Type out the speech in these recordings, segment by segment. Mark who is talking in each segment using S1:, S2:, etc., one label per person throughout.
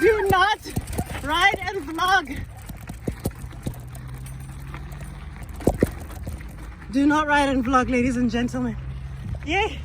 S1: Do not ride and vlog. Do not ride and vlog, ladies and gentlemen. Yay!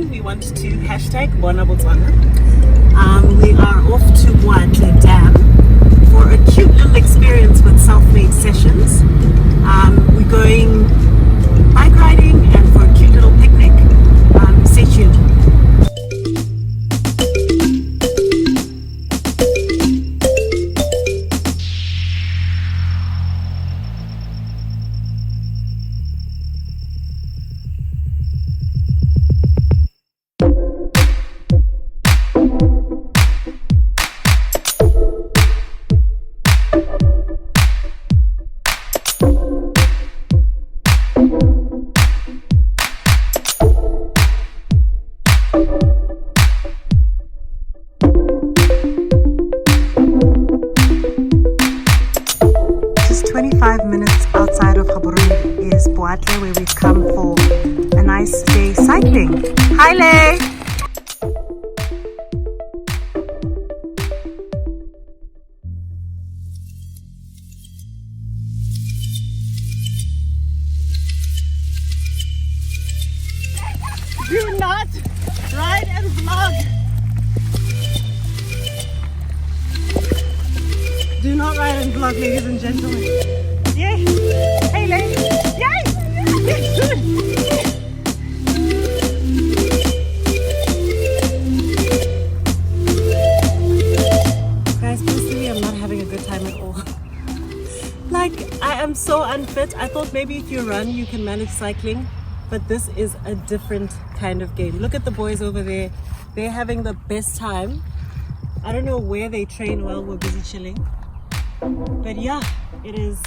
S1: We want to hashtag Bona Botswana. We are off to Boatle Dam for a cute little experience with self-made sessions. We're going bike riding and for a cute little picnic. Stay tuned. Just 25 minutes outside of Gaborone is Boatle, where we've come for a nice day cycling. Hi, Lay! Do not ride and vlog. Do not ride and vlog, ladies and gentlemen. Yay! Hey, Lay! Yay! Yes, good! Guys, personally, I'm not having a good time at all. Like, I am so unfit. I thought maybe if you run, you can manage cycling. But this is a different kind of game. Look at the boys over there. They're having the best time. I don't know where they train while we're busy chilling. But yeah, it is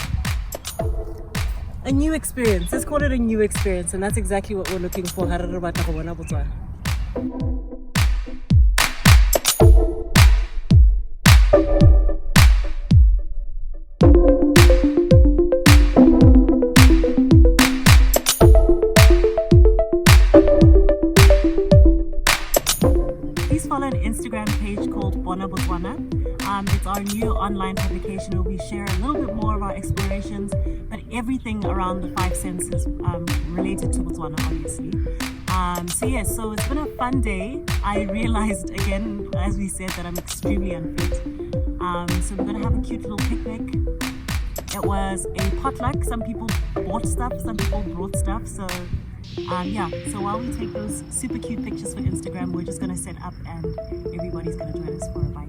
S1: a new experience. Let's call it a new experience. And that's exactly what we're looking for. Bona Botswana. Please follow an Instagram page called Bona Botswana. It's our new online publication where we share a little bit more of our explorations, but everything around the 5 senses related to Botswana, obviously. So yes, so it's been a fun day. I realized again, as we said, that I'm extremely unfit. So we're gonna have a cute little picnic. It was a potluck. Some people bought stuff, some people brought stuff. So yeah, so while we take those super cute pictures for Instagram, we're just gonna set up and everybody's gonna join us for a bite.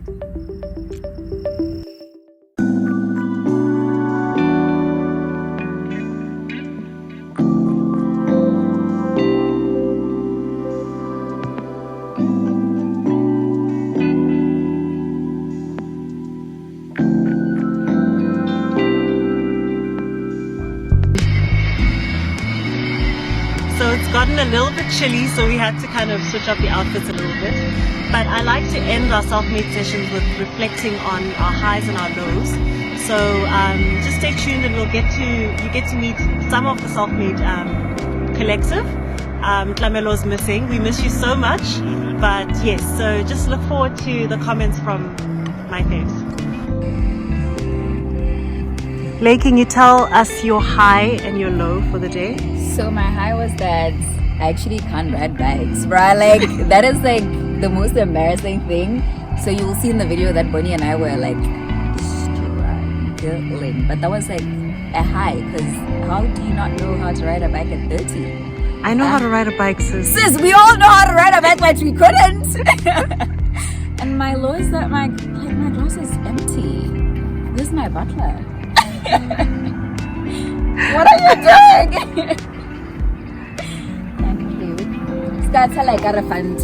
S1: So it's gotten a little bit chilly, so we had to kind of switch up the outfits a little bit. But I like to end our self-made sessions with reflecting on our highs and our lows. So just stay tuned and you get to meet some of the self-made collective. Tlamelo's missing. We miss you so much. But yes, so just look forward to the comments from my faves. Lay, can you tell us your high and your low for the day?
S2: So my high was that I actually can't ride bikes, bruh. Like, that is like the most embarrassing thing. So you will see in the video that Bonnie and I were like struggling. But that was like a high, because how do you not know how to ride a bike at 30?
S1: I know how to ride a bike, sis.
S2: Sis, we all know how to ride a bike, but we couldn't. And my low is that my glass is empty. Where's my butler? What are you doing? Thank you. Start like a refund.